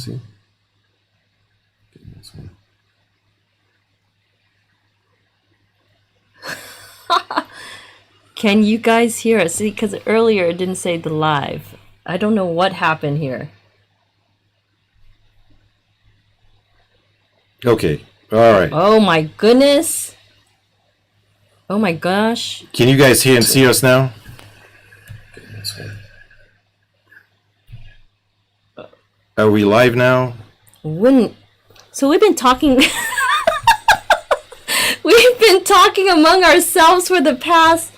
see. Okay, this one. Can you guys hear us? See, because earlier it didn't say the live. I don't know what happened here. Okay. All right. Oh my goodness. Oh my gosh. Can you guys hear and see us now? Okay, this one. Are we live now? So we've been talking we've been talking among ourselves for the past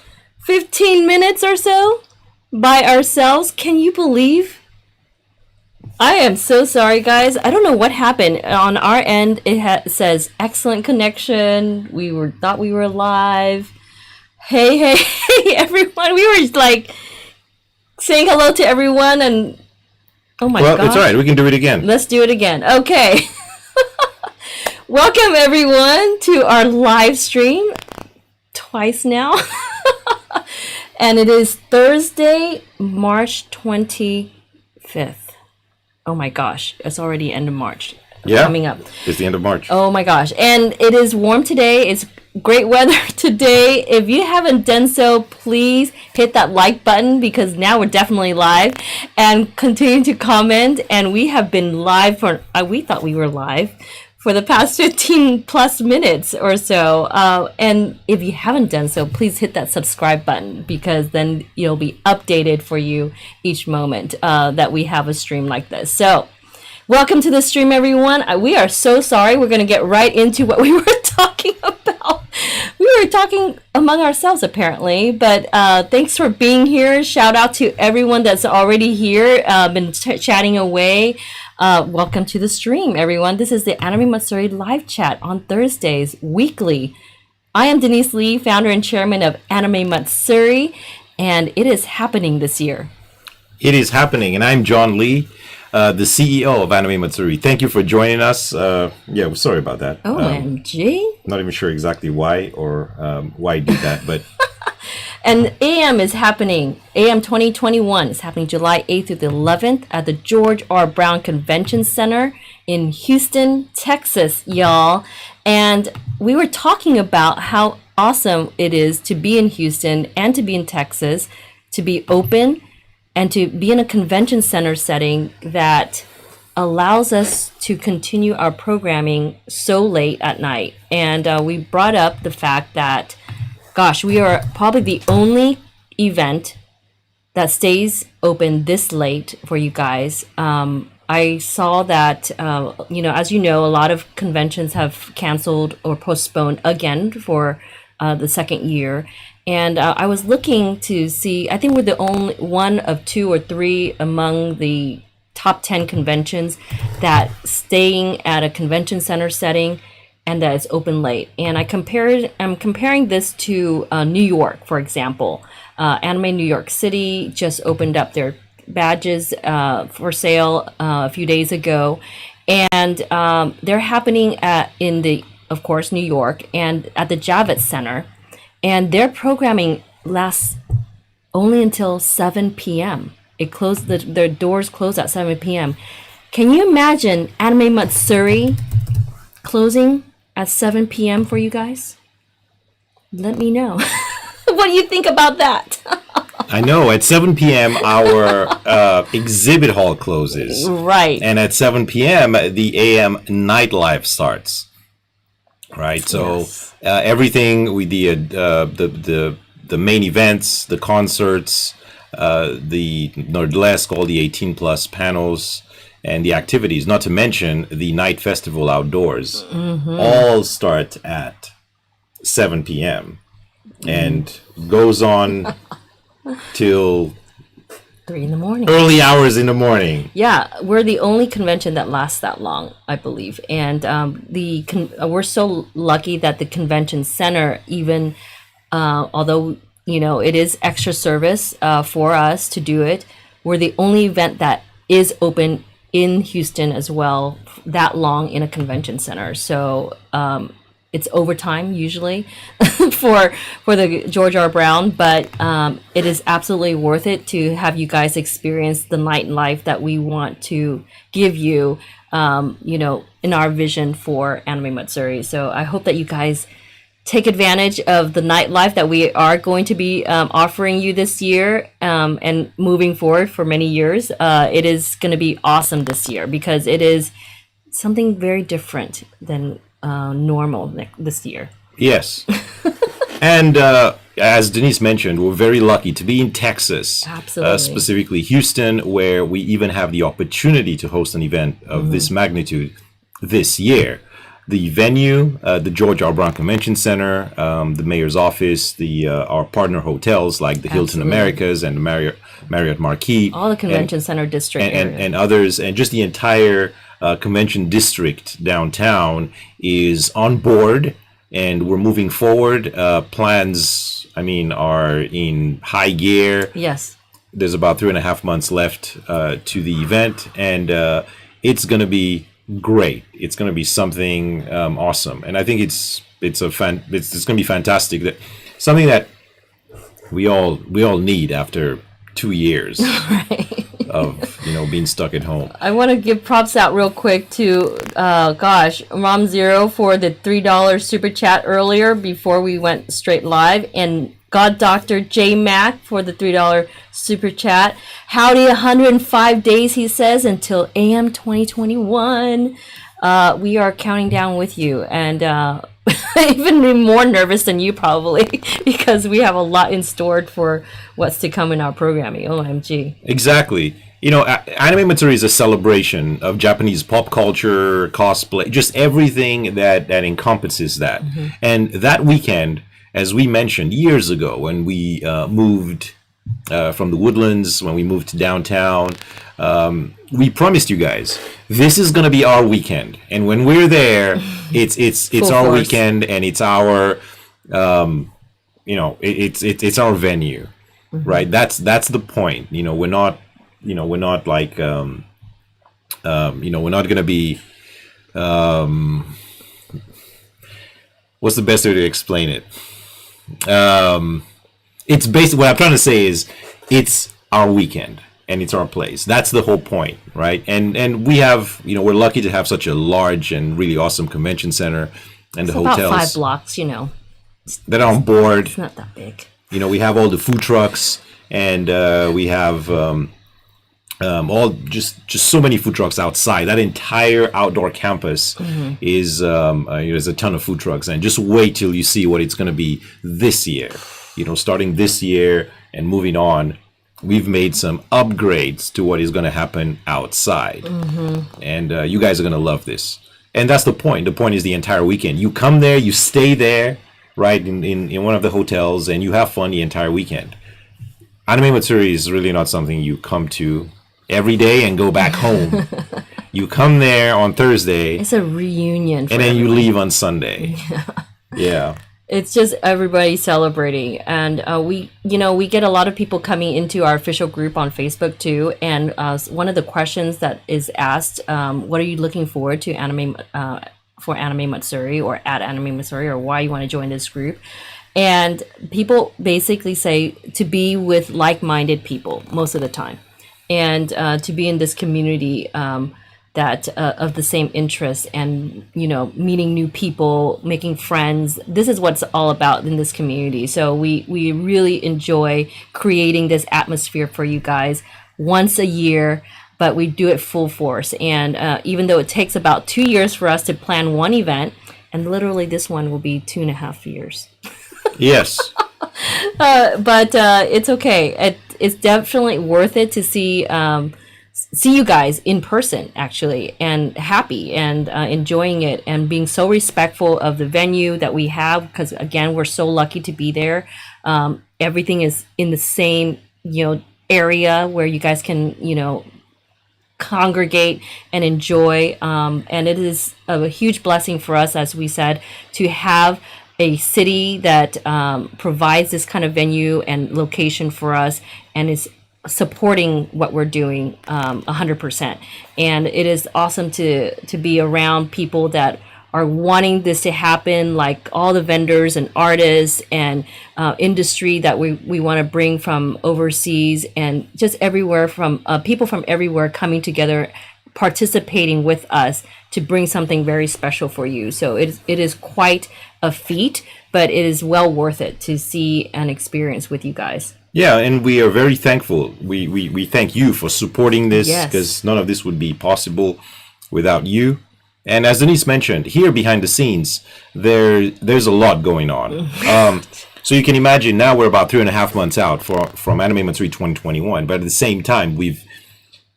15 minutes or so by ourselves. Can you believe? I am so sorry, guys. I don't know what happened. On our end, it says excellent connection. Thought we were live. Hey, hey, hey, everyone. We were like saying hello to everyone, and oh my god. Well, it's all right. We can do it again. Let's do it again. Okay. Welcome everyone to our live stream twice now. And it is Thursday, March 25th. Oh my gosh, it's already end of March. Yeah, coming up. It's the end of March. Oh my gosh. And it is warm today. It's great weather today. If you haven't done so, please hit that like button because now we're definitely live, and continue to comment. And we have been live for, we thought we were live for the past 15 plus minutes or so. And if you haven't done so, please hit that subscribe button because then you'll be updated for you each moment that we have a stream like this. So welcome to the stream, everyone. We are so sorry. We're going to get right into what we were talking about. We were talking among ourselves, apparently, but thanks for being here. Shout out to everyone that's already here, been chatting away. Welcome to the stream, everyone. This is the Anime Matsuri live chat on Thursdays, weekly. I am Deneice Lee, founder and chairman of Anime Matsuri, and it is happening this year. It is happening, and I'm John Lee, the CEO of Anime Matsuri. Thank you for joining us. Yeah, sorry about that. OMG. Not even sure exactly why or why I did that, but... And AM is happening. AM 2021 is happening July 8th through the 11th at the George R. Brown Convention Center in Houston, Texas, y'all. And we were talking about how awesome it is to be in Houston and to be in Texas, to be open and to be in a convention center setting that allows us to continue our programming so late at night. And we brought up the fact that, gosh, we are probably the only event that stays open this late for you guys. I saw that, as you know, a lot of conventions have canceled or postponed again for the second year. And I was looking to see, I think we're the only one of 2 or 3 among the top 10 conventions that staying at a convention center setting and that it's open late. And I'm comparing this to New York, for example. Anime New York City just opened up their badges for sale a few days ago. And they're happening of course, New York and at the Javits Center. And their programming lasts only until 7 p.m. Their doors close at 7 p.m. Can you imagine Anime Matsuri closing at 7 p.m. for you guys? Let me know. What do you think about that? I know, at 7 p.m. our exhibit hall closes. Right. And at 7 p.m. the AM nightlife starts. Right. So Yes. Everything with the main events, the concerts, the Nordlesk, all the 18 plus panels, and the activities, not to mention the night festival outdoors, all start at 7 p.m. and goes on till 3 in the morning. early hours in the morning. Yeah, we're the only convention that lasts that long, I believe. And we're so lucky that the convention center, even although it is extra service for us to do it, we're the only event that is open in Houston as well that long in a convention center. So it's overtime usually for the George R. Brown, but it is absolutely worth it to have you guys experience the nightlife that we want to give you, in our vision for Anime Matsuri. So I hope that you guys take advantage of the nightlife that we are going to be offering you this year, and moving forward for many years. It is going to be awesome this year because it is something very different than normal this year. Yes. And as Deneice mentioned, we're very lucky to be in Texas, Absolutely. specifically Houston, where we even have the opportunity to host an event of this magnitude this year. The venue, the George R. Brown Convention Center, the mayor's office, our partner hotels like the Hilton Absolutely. Americas and the Marriott Marquis, All the convention center district area. and others, and just the entire convention district downtown is on board, and we're moving forward. Plans, are in high gear. Yes. There's about 3.5 months left to the event, and it's going to be great. It's going to be something awesome, and I think it's going to be fantastic. That something that we all need after 2 years of being stuck at home. I want to give props out real quick to Rom Zero for the $3 super chat earlier before we went straight live, and God Dr. J Mac for the $3 super chat. Howdy, 105 days, he says, until AM 2021. We are counting down with you, and even more nervous than you probably because we have a lot in store for what's to come in our programming. OMG. Exactly. Anime Matsuri is a celebration of Japanese pop culture, cosplay, just everything that encompasses that. And that weekend, as we mentioned years ago when we moved from the Woodlands, when we moved to downtown, we promised you guys this is going to be our weekend, and when we're there, it's our force. weekend, and it's our it's our venue, right? That's the point. We're not like we're not going to be what's the best way to explain it? It's basically what I'm trying to say is it's our weekend and it's our place. That's the whole point, right? And we have, we're lucky to have such a large and really awesome convention center, and It's the about hotels 5 blocks, that are on board. It's not that big. We have all the food trucks, and we have all just so many food trucks outside. That entire outdoor campus is there's a ton of food trucks, and just wait till you see what it's going to be this year. Starting this year and moving on, we've made some upgrades to what is going to happen outside, and you guys are going to love this. And that's the point. The point is the entire weekend. You come there, you stay there, right, in one of the hotels, and you have fun the entire weekend. Anime Matsuri is really not something you come to every day and go back home. You come there on Thursday. It's a reunion. And then you leave on Sunday. Yeah. It's just everybody celebrating, and we get a lot of people coming into our official group on Facebook too. And one of the questions that is asked, what are you looking forward to for Anime Matsuri, or at Anime Matsuri, or why you want to join this group? And people basically say to be with like-minded people most of the time, and to be in this community that of the same interests, and meeting new people, making friends. This is what's all about in this community. So we really enjoy creating this atmosphere for you guys once a year, but we do it full force. And even though it takes about 2 years for us to plan one event, and literally this one will be 2.5 years. Yes. But it's okay. It's definitely worth it to see you guys in person, actually, and happy, and enjoying it, and being so respectful of the venue that we have, because again, we're so lucky to be there. Everything is in the same area where you guys can congregate and enjoy, and it is a huge blessing for us, as we said, to have a city that provides this kind of venue and location for us, and is supporting what we're doing 100%. And it is awesome to be around people that are wanting this to happen, like all the vendors and artists and industry that we want to bring from overseas, and just everywhere from people from everywhere coming together, participating with us to bring something very special for you. So it is quite a feat, but it is well worth it to see and experience with you guys. Yeah, and we are very thankful. We thank you for supporting this, Yes. because none of this would be possible without you. And as Deneice mentioned, here behind the scenes, there's a lot going on. So you can imagine now we're about 3.5 months out from Anime Matsuri 2021, but at the same time, we've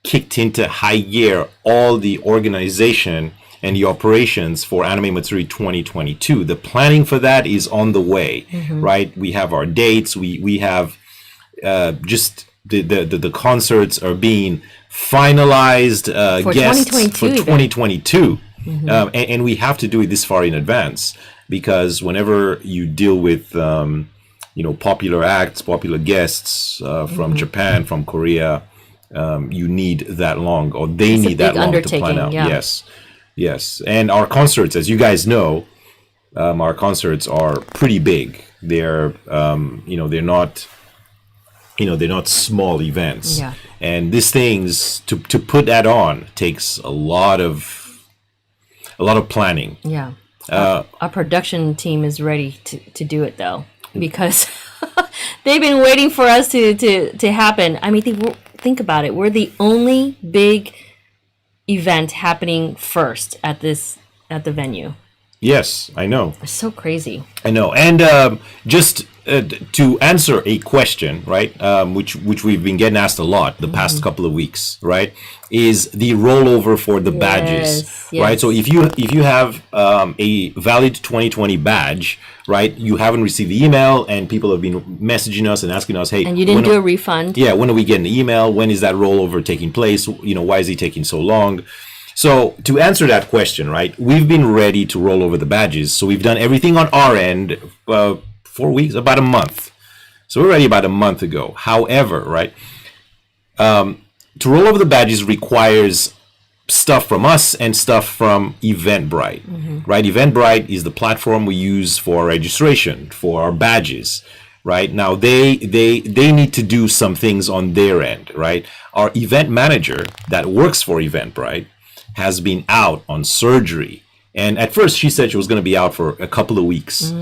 kicked into high gear all the organization and the operations for Anime Matsuri 2022. The planning for that is on the way, right? We have our dates. We have just the concerts are being finalized. For Guests 2022 for even. 2022, and we have to do it this far in advance, because whenever you deal with popular acts, popular guests from Japan, from Korea. You need that long, or they It's a need that big long to undertaking, plan out. yeah. Yes. And our concerts, as you guys know, our concerts are pretty big. They're, they're not, they're not small events. Yeah. And these things to put that on takes a lot of planning. Yeah. Our production team is ready to do it though, because they've been waiting for us to happen. I mean, think about it. We're the only big event happening first at the venue. Yes, I know. It's so crazy. I know. And just to answer a question, right, which we've been getting asked a lot the past couple of weeks, right, is the rollover for the badges, Yes. right? So if you have a valid 2020 badge, right, you haven't received the email, and people have been messaging us and asking us, hey, And you didn't do a refund. yeah, when are we getting the email? When is that rollover taking place? Why is it taking so long? So to answer that question, right, we've been ready to roll over the badges. So we've done everything on our end, 4 weeks, about a month. So we're ready about a month ago. However, right, to roll over the badges requires stuff from us and stuff from Eventbrite, right? Eventbrite is the platform we use for registration, for our badges, right? Now they need to do some things on their end, right? Our event manager that works for Eventbrite has been out on surgery. And at first she said she was going to be out for a couple of weeks,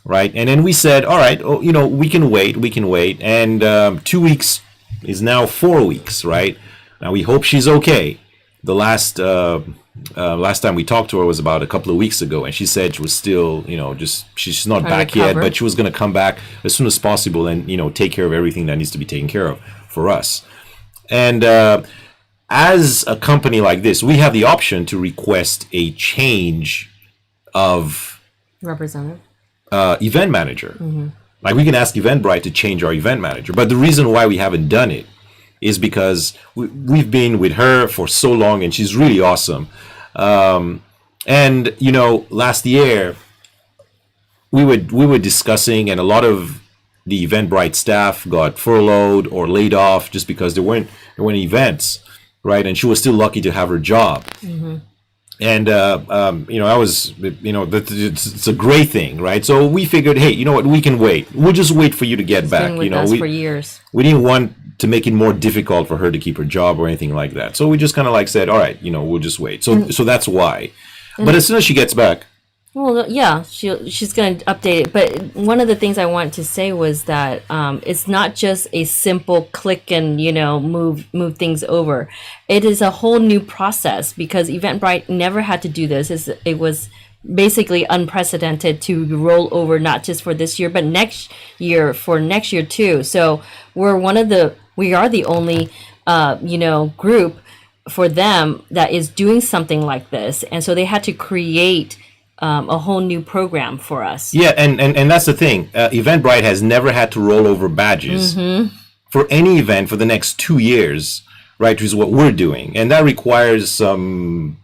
right? And then we said, all right, we can wait. And 2 weeks is now 4 weeks, right? Now we hope she's okay. The last time we talked to her was about a couple of weeks ago, and she said she was still, she's not Trying to back yet, recover. but she was going to come back as soon as possible and, take care of everything that needs to be taken care of for us. And as a company like this, we have the option to request a change of Representative. event manager. Like we can ask Eventbrite to change our event manager, but the reason why we haven't done it is because we've been with her for so long, and she's really awesome. And last year we were discussing, and a lot of the Eventbrite staff got furloughed or laid off just because there weren't events, right? And she was still lucky to have her job. And I was, it's a great thing, right? So we figured, hey, you know what? We can wait. We'll just wait for you to get back. Been with us for years. We didn't want to make it more difficult for her to keep her job or anything like that. So we just kind of said, all right, we'll just wait. So that's why. But as soon as she gets back, Well, yeah, she's going to update it. But one of the things I wanted to say was that it's not just a simple click and move things over. It is a whole new process, because Eventbrite never had to do this. It was basically unprecedented to roll over, not just for this year, but next year too. So we are the only group for them that is doing something like this, and so they had to create a whole new program for us. yeah, and that's the thing. Eventbrite has never had to roll over badges for any event for the next 2 years, right? Which is what we're doing, and that requires some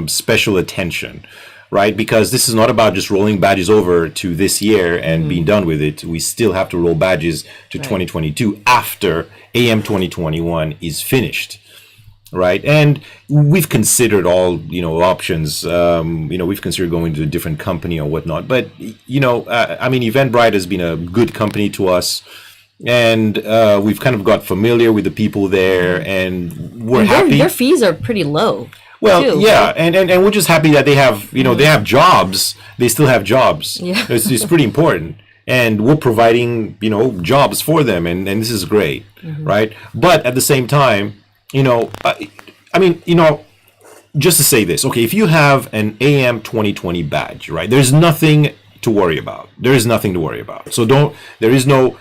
special attention, right? Because this is not about just rolling badges over to this year and being done with it. We still have to roll badges to 2022 after AM 2021 is finished. right? And we've considered all, options. We've considered going to a different company or whatnot. But, Eventbrite has been a good company to us. And we've kind of got familiar with the people there, and we're happy. Their fees are pretty low. Well, too, yeah, right? and we're just happy that they have, they have jobs. They still have jobs. Yeah. It's pretty important. And we're providing, jobs for them, and this is great, right? But at the same time, just to say this, okay, if you have an AM 2020 badge, right, there's nothing to worry about. There is nothing to worry about. So there is no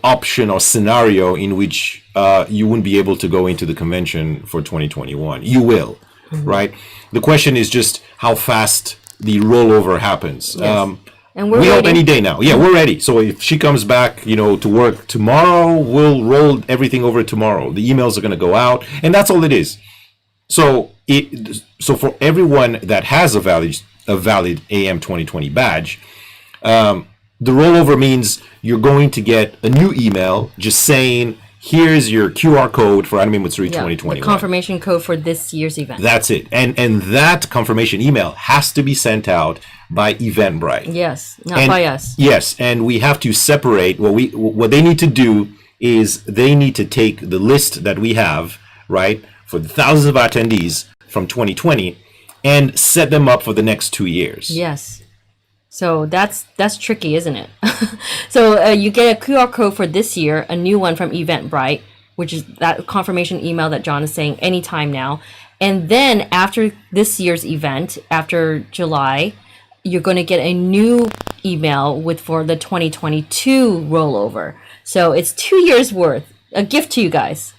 option or scenario in which you wouldn't be able to go into the convention for 2021. You will, right? The question is just how fast the rollover happens. Yes. And we hope any day now. Yeah, we're ready. So if she comes back, to work tomorrow, we'll roll everything over tomorrow. The emails are going to go out, and that's all it is. So for everyone that has a valid AM 2020 badge, the rollover means you're going to get a new email just saying, here's your QR code for Anime Matsuri 2021. The confirmation code for this year's event. That's it. And that confirmation email has to be sent out by Eventbrite. Yes, not by us. Yes, and we have to separate. What they need to do is they need to take the list that we have, right, for the thousands of attendees from 2020 and set them up for the next 2 years. Yes. So that's tricky, isn't it? So you get a QR code for this year, a new one from Eventbrite, which is that confirmation email that John is saying anytime now. And then after this year's event, after July, you're going to get a new email for the 2022 rollover. So it's 2 years worth, a gift to you guys.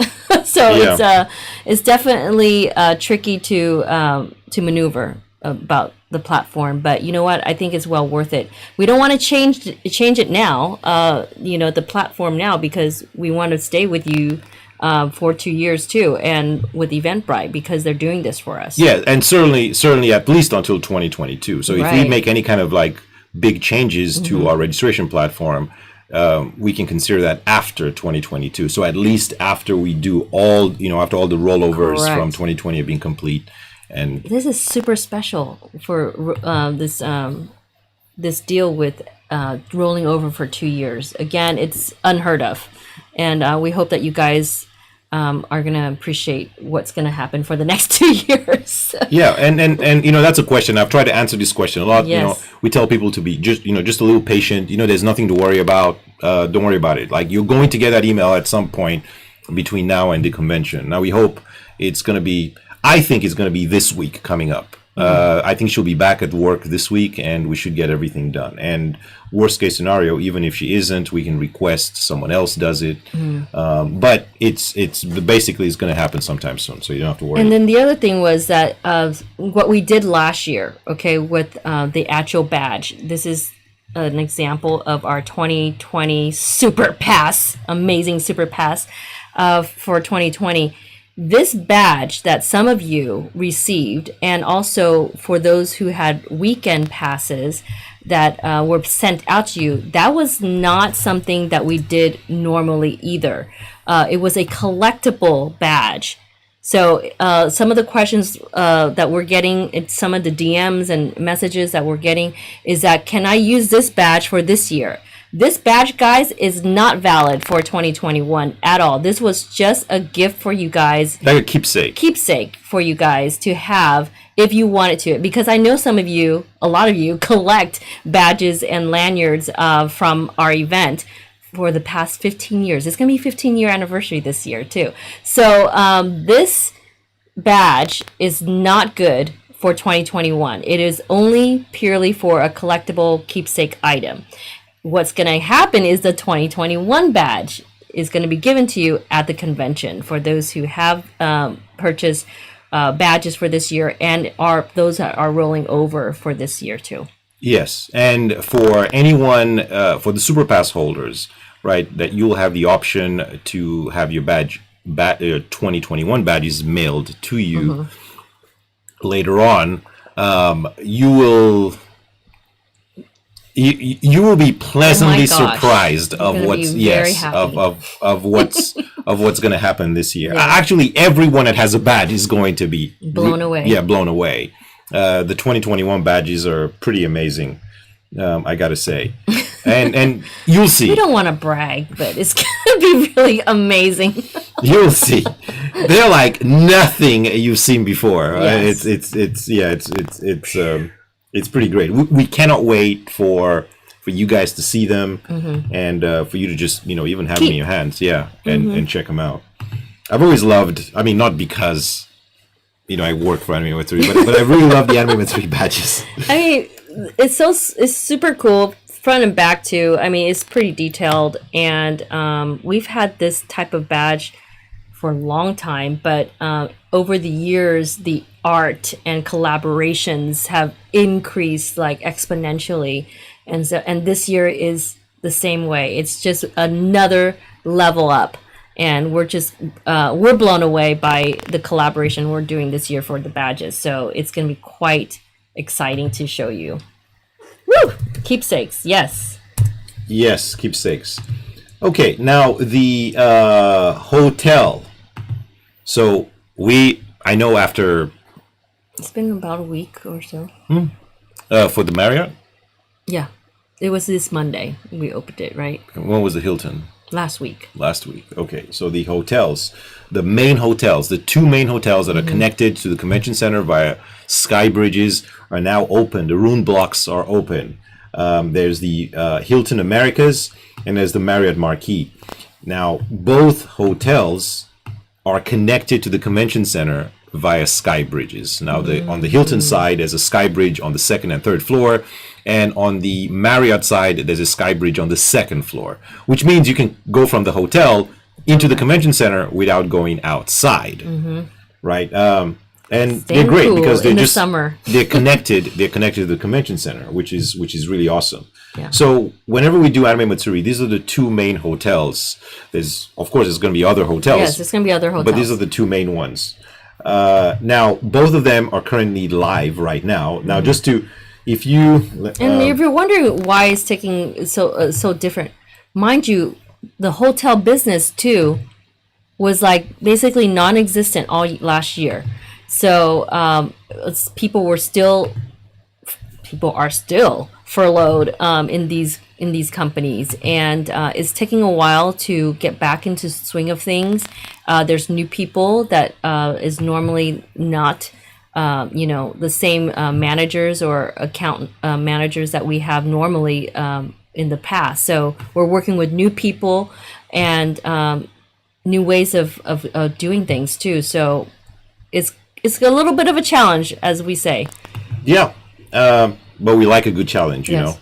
So it's definitely tricky to maneuver about the platform, but you know what? I think it's well worth it. We don't want to change it now, the platform now, because we want to stay with you for 2 years too, and with Eventbrite, because they're doing this for us. Yeah, and certainly at least until 2022. So if we make any kind of like big changes to our registration platform, we can consider that after 2022. So at least after we do after all the rollovers from 2020 have been complete. And this is super special for this deal with rolling over for 2 years. Again, it's unheard of, and we hope that you guys are going to appreciate what's going to happen for the next 2 years. Yeah, and that's a question. I've tried to answer this question a lot. Yes. We tell people to be just a little patient. There's nothing to worry about. Don't worry about it. Like, you're going to get that email at some point between now and the convention. Now, we hope it's going to be. I think it's going to be this week coming up. I think she'll be back at work this week, and we should get everything done. And worst case scenario, even if she isn't, we can request someone else does it. But it's basically it's going to happen sometime soon, so you don't have to worry. And then the other thing was that what we did last year, okay, with the actual badge. This is an example of our 2020 Super Pass, amazing Super Pass for 2020. This badge that some of you received, and also for those who had weekend passes that were sent out to you, that was not something that we did normally either. It was a collectible badge. So some of the questions that we're getting, some of the DMs and messages that we're getting is that, can I use this badge for this year? This badge, guys, is not valid for 2021 at all. This was just a gift for you guys. Like a keepsake. Keepsake for you guys to have if you wanted to. Because I know some of you, a lot of you, collect badges and lanyards from our event for the past 15 years. It's going to be 15-year anniversary this year, too. So this badge is not good for 2021. It is only purely for a collectible keepsake item. What's going to happen is the 2021 badge is going to be given to you at the convention for those who have purchased badges for this year, and those that are rolling over for this year too. Yes, and for anyone, for the Super Pass holders, right, that you'll have the option to have your 2021 badges mailed to you later on. You will. you will be pleasantly gosh. surprised of gonna what's be very yes happy. of what's of what's going to happen this year. Yeah. Actually, everyone that has a badge is going to be Blown away. Yeah, blown away. The 2021 badges are pretty amazing. I gotta say, and you'll see. We don't want to brag, but it's gonna be really amazing. You'll see. They're like nothing you've seen before. Yes. It's pretty great. We cannot wait for you guys to see them and for you to just even have them in your hands, and check them out. I've always loved. I mean, not because I work for Anime Matsuri, but I really love the Anime Matsuri badges. I mean, it's super cool front and back too. I mean, it's pretty detailed, and we've had this type of badge for a long time, but over the years, the art and collaborations have increased like exponentially, and this year is the same way. It's just another level up, and we're blown away by the collaboration we're doing this year for the badges. So it's going to be quite exciting to show you. Woo! Keepsakes, yes. Yes, keepsakes. Okay, now the hotel. So I know after It's been about a week or so. for the Marriott. Yeah, it was this Monday we opened it, right? When was the Hilton? Last week. Last week. Okay, so the hotels, the two main hotels that are connected to the convention center via sky bridges are now open. The room blocks are open. There's the Hilton Americas and there's the Marriott Marquis. Now, both hotels are connected to the convention center via sky bridges. Now, on the Hilton side, there's a sky bridge on the second and third floor. And on the Marriott side, there's a sky bridge on the second floor, which means you can go from the hotel into the convention center without going outside, right? And they're great cool because they're in the just summer. they're connected. They're connected to the convention center, which is really awesome. Yeah. So whenever we do Anime Matsuri, these are the two main hotels. There's going to be other hotels. Yes, it's going to be other hotels. But these are the two main ones. Now, both of them are currently live right now. Now, just to, if you're wondering why it's taking so different, mind you, the hotel business too was like basically non-existent all last year. So people are still furloughed in these companies, and it's taking a while to get back into swing of things. There's new people that is normally not the same managers or account managers that we have normally in the past. So we're working with new people and new ways of doing things too. So it's a little bit of a challenge, as we say. Yeah, but we like a good challenge, you know.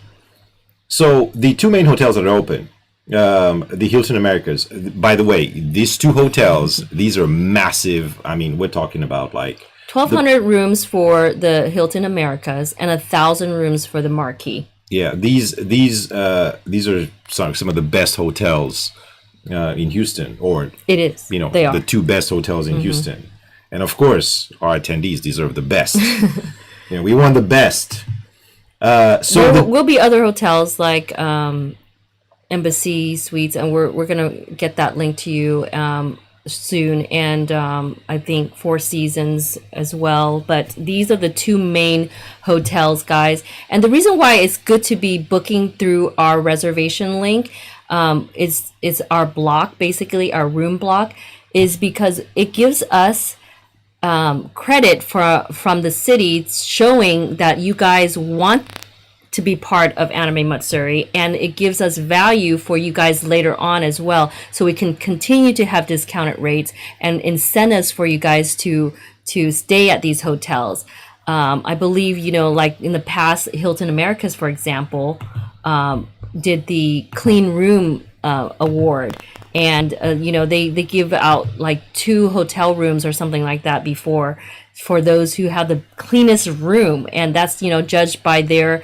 So the two main hotels that are open, the Hilton Americas. By the way, these two hotels, these are massive. I mean, we're talking about like 1,200 rooms for the Hilton Americas and 1,000 rooms for the Marquis. Yeah, these are some of the best hotels in Houston, or it is. They are the two best hotels in Houston, and of course, our attendees deserve the best. We want the best. So there will be other hotels like Embassy Suites, and we're gonna get that link to you soon, and I think Four Seasons as well. But these are the two main hotels, guys. And the reason why it's good to be booking through our reservation link is our block, basically our room block, is because it gives us credit from the city, showing that you guys want to be part of Anime Matsuri, and it gives us value for you guys later on as well, so we can continue to have discounted rates and incentives for you guys to stay at these hotels. I believe, like in the past, Hilton Americas, for example, did the Clean Room award. And, they give out like 2 hotel rooms or something like that before for those who have the cleanest room. And that's, judged by their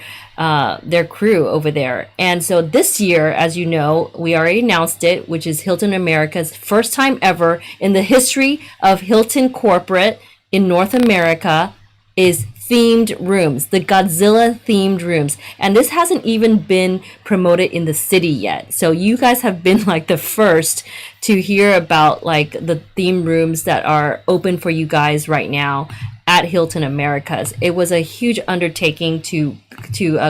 crew over there. And so this year, as you know, we already announced it, which is Hilton America's first time ever in the history of Hilton Corporate in North America, is themed rooms, the Godzilla themed rooms. And this hasn't even been promoted in the city yet. So you guys have been like the first to hear about like the theme rooms that are open for you guys right now at Hilton Americas. It was a huge undertaking to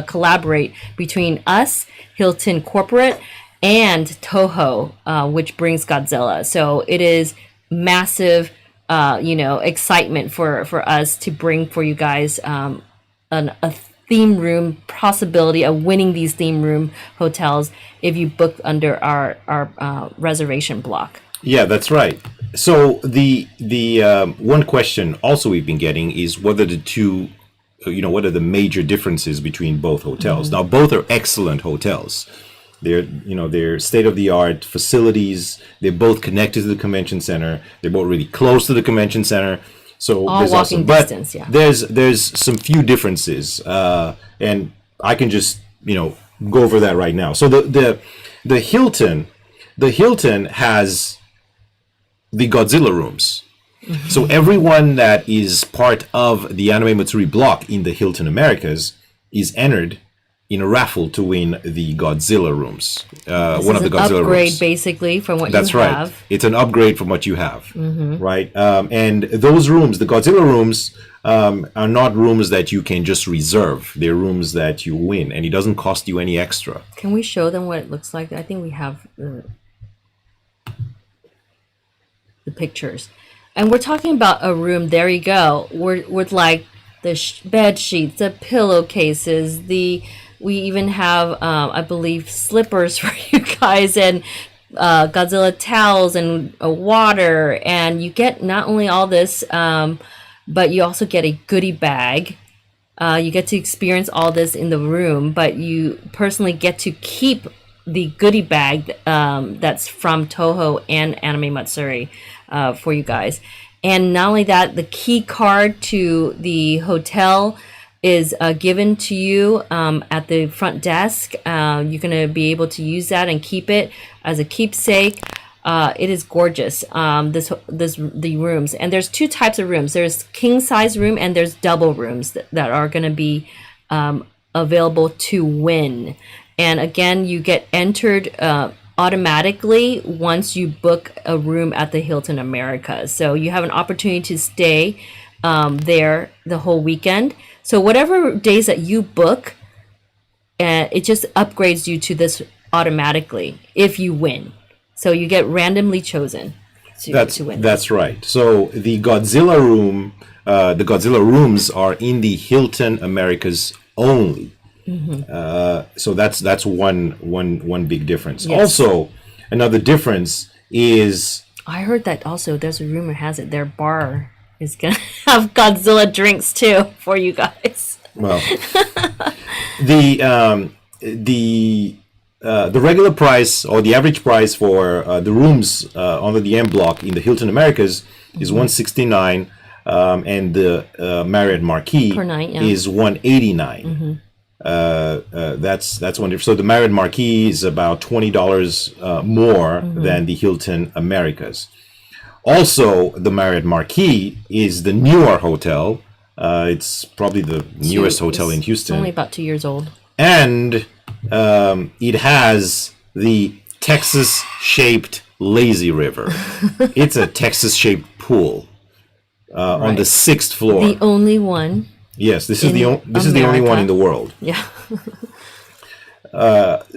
collaborate between us, Hilton Corporate, and Toho, which brings Godzilla. So it is massive, excitement for us to bring for you guys a theme room possibility of winning these theme room hotels if you book under our reservation block. Yeah, that's right. So the one question also we've been getting is whether the two, what are the major differences between both hotels? Now, both are excellent hotels. They're state-of-the-art facilities. They're both connected to the convention center. They're both really close to the convention center. So all there's walking distance, yeah. There's some few differences, and I can just go over that right now. So the Hilton has the Godzilla rooms. So everyone that is part of the Anime Matsuri block in the Hilton Americas is entered in a raffle to win the Godzilla rooms. One of the Godzilla upgrade, rooms. Basically, from what That's you right. have. It's an upgrade from what you have, right? And those rooms, the Godzilla rooms, are not rooms that you can just reserve. They're rooms that you win, and it doesn't cost you any extra. Can we show them what it looks like? I think we have the pictures. And we're talking about a room, there you go, with like the bed sheets, the pillowcases, we even have, I believe, slippers for you guys, and Godzilla towels and water. And you get not only all this, but you also get a goodie bag. You get to experience all this in the room, but you personally get to keep the goodie bag that's from Toho and Anime Matsuri for you guys. And not only that, the key card to the hotel is given to you at the front desk. You're going to be able to use that and keep it as a keepsake. It is gorgeous, the rooms. And there's two types of rooms. There's king size room and there's double rooms that are going to be available to win. And again, you get entered automatically once you book a room at the Hilton Americas. So you have an opportunity to stay there the whole weekend. So whatever days that you book, it just upgrades you to this automatically if you win. So you get randomly chosen to win. That's right. So the Godzilla room, the Godzilla rooms are in the Hilton Americas only. So that's one big difference. Yes. Also, another difference is I heard that also there's a rumor has it their bar is gonna have Godzilla drinks too for you guys. Well, the regular price or the average price for the rooms under the M block in the Hilton Americas is $169, and the Marriott Marquis per night, yeah, is $189. That's one difference. So the Marriott Marquis is about $20 more than the Hilton Americas. Also, the Marriott Marquis is the newer hotel. It's probably the newest hotel in Houston. It's only about 2 years old. And it has the Texas-shaped lazy river. It's a Texas-shaped pool on the 6th floor. The only one. Yes, this is the only one in the world. Yeah.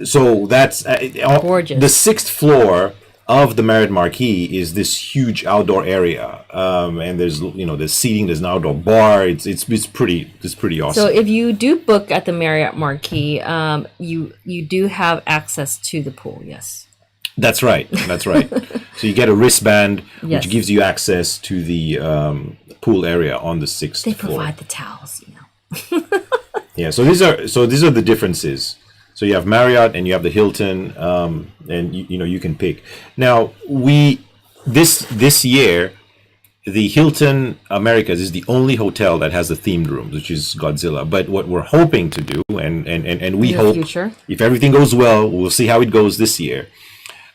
So that's gorgeous. The 6th floor of the Marriott Marquis is this huge outdoor area, and there's there's seating, there's an outdoor bar. It's pretty awesome. So if you do book at the Marriott Marquis, you do have access to the pool. Yes. That's right. So you get a wristband, yes, which gives you access to the pool area on the 6th floor. They provide the towels, Yeah. So these are the differences. So you have Marriott and you have the Hilton, and you can pick. Now this year, the Hilton Americas is the only hotel that has the themed rooms, which is Godzilla. But what we're hoping to do, and we hope, future, if everything goes well, we'll see how it goes this year.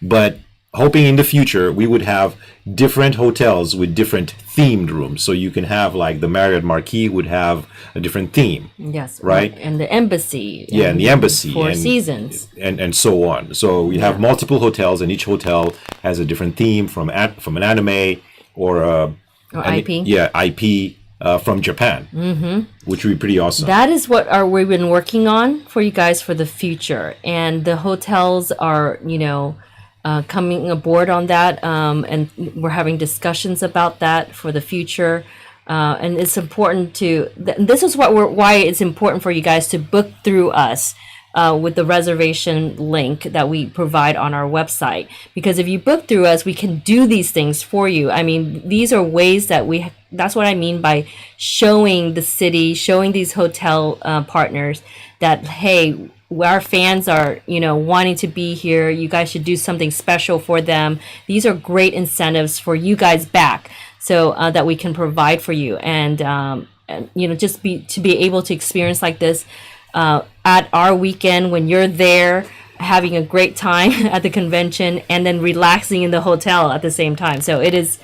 But hoping in the future we would have different hotels with different themed rooms. So you can have like the Marriott Marquis would have a different theme. Yes. Right. And the embassy. Yeah, and the embassy. Four and, Seasons. And so on. So we have multiple hotels, and each hotel has a different theme from an anime or IP. IP from Japan, which would be pretty awesome. That is what we've been working on for you guys for the future. And the hotels are, coming aboard on that. And we're having discussions about that for the future. And it's important this is why it's important for you guys to book through us. With the reservation link that we provide on our website. Because if you book through us, we can do these things for you. I mean, these are ways that that's what I mean by showing the city, showing these hotel partners that, hey, our fans are, wanting to be here. You guys should do something special for them. These are great incentives for you guys back so that we can provide for you. And just to be able to experience like this, at our weekend when you're there having a great time at the convention and then relaxing in the hotel at the same time. So it's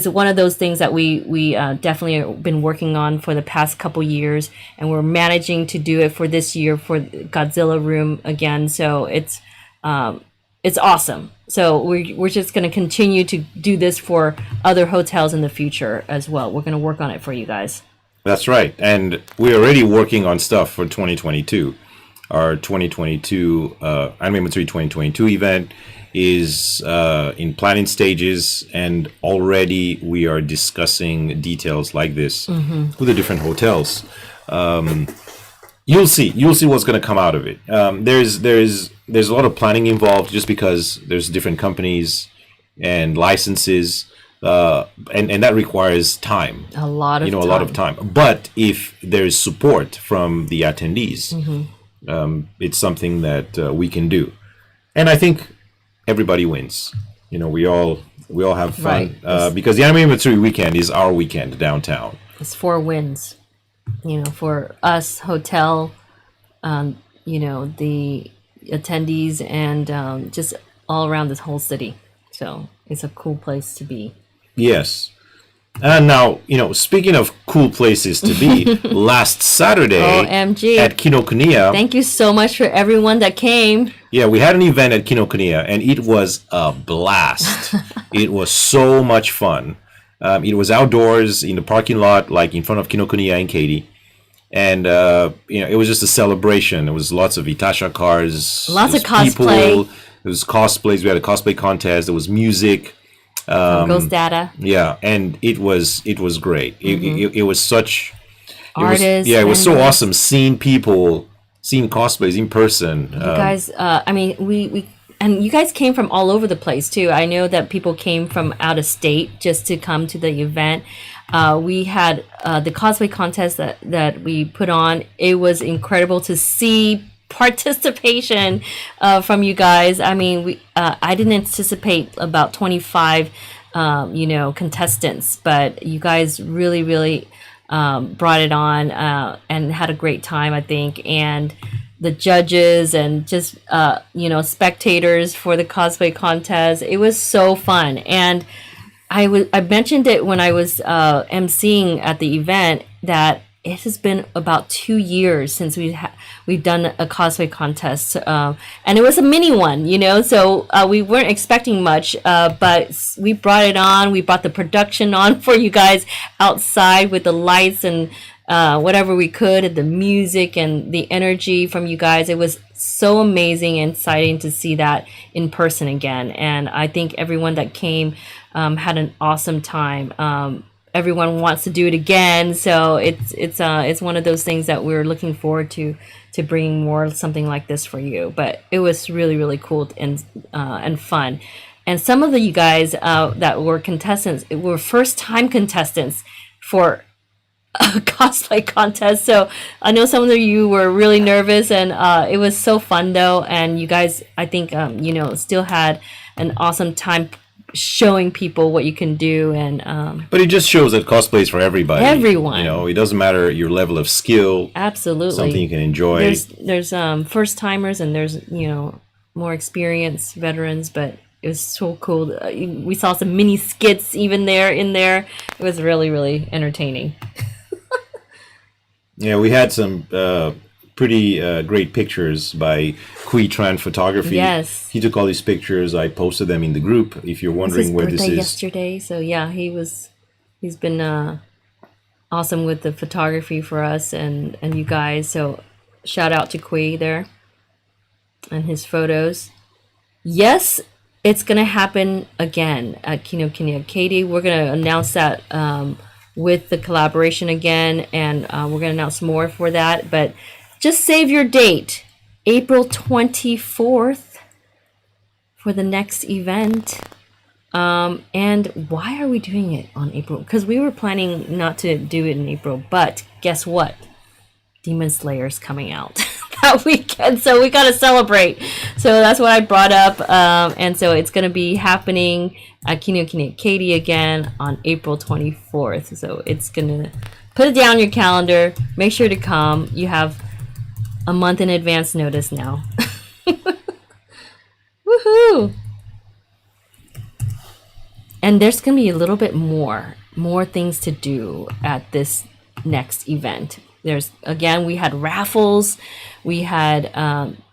one of those things that we definitely have been working on for the past couple years, and we're managing to do it for this year for Godzilla Room again. So it's awesome. So we're just going to continue to do this for other hotels in the future as well. We're going to work on it for you guys. That's right. And we're already working on stuff for 2022. Our 2022 Anime Matsuri 2022 event is in planning stages, and already we are discussing details like this with the different hotels. You'll see what's going to come out of it. There's a lot of planning involved, just because there's different companies and licenses. And that requires time. A lot of time. But if there's support from the attendees, it's something that we can do. And I think everybody wins. We all have fun. Right. Because the Anime Matsuri weekend is our weekend downtown. It's 4 wins. For us, hotel, the attendees, and just all around this whole city. So it's a cool place to be. Yes. And now, speaking of cool places to be, last Saturday OMG. At Kinokuniya. Thank you so much for everyone that came. Yeah, we had an event at Kinokuniya, and it was a blast. It was so much fun. It was outdoors in the parking lot, like in front of Kinokuniya and Katie. And, it was just a celebration. There was lots of Itasha cars. Lots of cosplay. People, there was cosplays. We had a cosplay contest. There was music. Ghost Data. Yeah, and it was great. It was such artists. It was so awesome seeing cosplays in person. You guys, we and you guys came from all over the place too. I know that people came from out of state just to come to the event. We had the cosplay contest that we put on. It was incredible to see participation from you guys. I mean, I didn't anticipate about 25 contestants, but you guys really brought it on and had a great time, I think. And the judges and just spectators for the cosplay contest, it was so fun. And I mentioned it when I was emceeing at the event that it has been about 2 years since we've done a cosplay contest, and it was a mini one, so we weren't expecting much, but we brought it on. We brought the production on for you guys outside with the lights and whatever we could, and the music and the energy from you guys. It was so amazing and exciting to see that in person again, and I think everyone that came had an awesome time. Everyone wants to do it again, so it's one of those things that we're looking forward to bringing more something like this for you. But it was really cool and fun. And some of you guys that were contestants were first time contestants for a cosplay contest. So I know some of you were really nervous, and it was so fun though. And you guys, I think still had an awesome time showing people what you can do. And but it just shows that cosplay is for everybody. Everyone. It doesn't matter your level of skill. Absolutely. Something you can enjoy. There's first timers, and there's more experienced veterans, but It was so cool. We saw some mini skits even in there. It was really, really entertaining. Yeah, we had some pretty great pictures by Kui Tran Photography. Yes. He took all these pictures. I posted them in the group. If you're wondering where this is, yesterday. So yeah, he's been awesome with the photography for us and you guys. So shout out to Kui there and his photos. Yes, it's gonna happen again at Kinokuniya Katie. We're gonna announce that with the collaboration again, and we're gonna announce more for that. But just save your date, April 24th, for the next event. And why are we doing it on April? Because we were planning not to do it in April, but guess what? Demon Slayer's coming out that weekend, so we gotta celebrate. So that's what I brought up, and so it's gonna be happening at Kinokuniya Katie again on April 24th. So it's gonna put it down your calendar. Make sure to come. You have a month in advance notice now. Woohoo! And there's gonna be a little bit more things to do at this next event. We had raffles, we had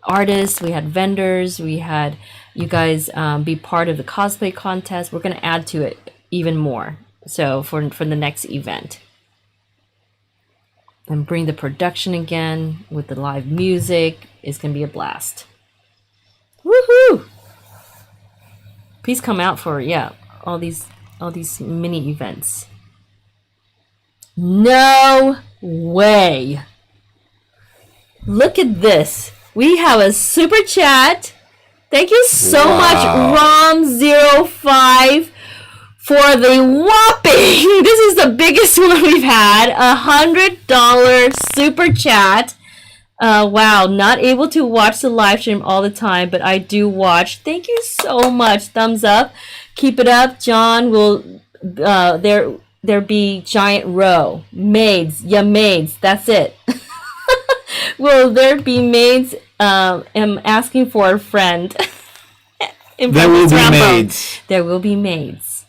artists, we had vendors, we had you guys be part of the cosplay contest. We're gonna add to it even more. So for the next event, and bring the production again with the live music. It's gonna be a blast. Woohoo! Please come out for all these mini events. No way. Look at this. We have a super chat. Thank you so much, Rom05, for the whopping, this is the biggest one we've had, $100 super chat. Wow, not able to watch the live stream all the time, but I do watch. Thank you so much. Thumbs up. Keep it up. John will, there be giant row. Maids. Yeah, maids. That's it. Will there be maids? Am asking for a friend. There will be maids. There will be maids.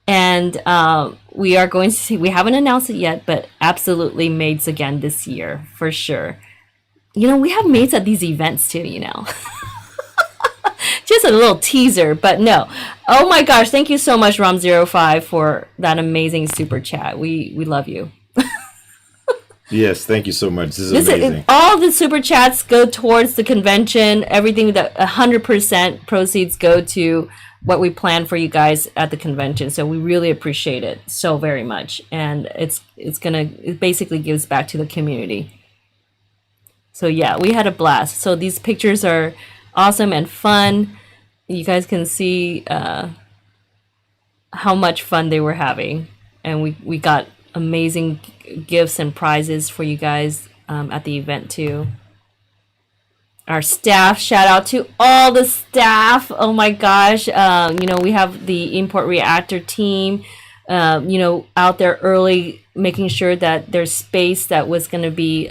And we are going to see, we haven't announced it yet, but absolutely maids again this year, for sure. We have maids at these events too, Just a little teaser, but no. Oh my gosh, thank you so much, Rom05, for that amazing super chat. We love you. Yes, thank you so much. This is amazing. All the super chats go towards the convention. Everything that 100% proceeds go to what we plan for you guys at the convention. So we really appreciate it so very much. And it basically gives back to the community. So yeah, we had a blast. So these pictures are awesome and fun. You guys can see how much fun they were having. And we got amazing gifts and prizes for you guys at the event too. Our staff, shout out to all the staff. Oh my gosh. We have the Import Reactor team, out there early, making sure that there's space that was going to be,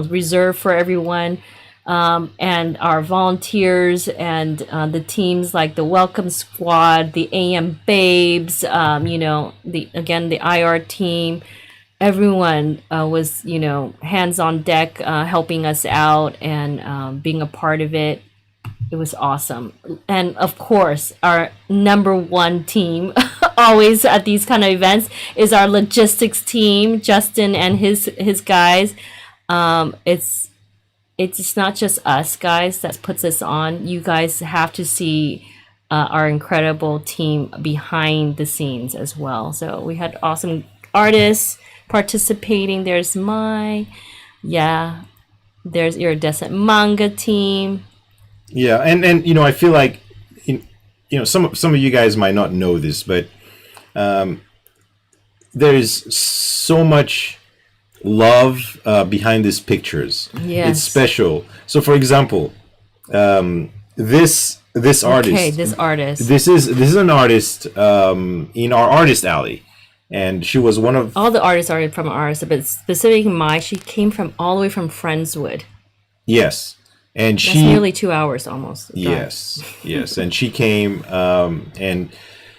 reserved for everyone. And our volunteers and the teams like the Welcome Squad, the AM Babes, the IR team, everyone was, hands on deck, helping us out and being a part of it. It was awesome. And of course, our number one team always at these kind of events is our logistics team, Justin and his guys. It's not just us guys that puts us on. You guys have to see our incredible team behind the scenes as well. So we had awesome artists participating. There's there's Iridescent Manga team. Yeah, and I feel like some of you guys might not know this, but there's so much love behind these pictures. Yes. It's special. So for example, this artist. Okay, this artist. This is an artist in our artist alley. And she was one of all the artists are from ours, but specifically she came from all the way from Friendswood. Yes. And That's nearly 2 hours almost. Yes, yes. And she came, and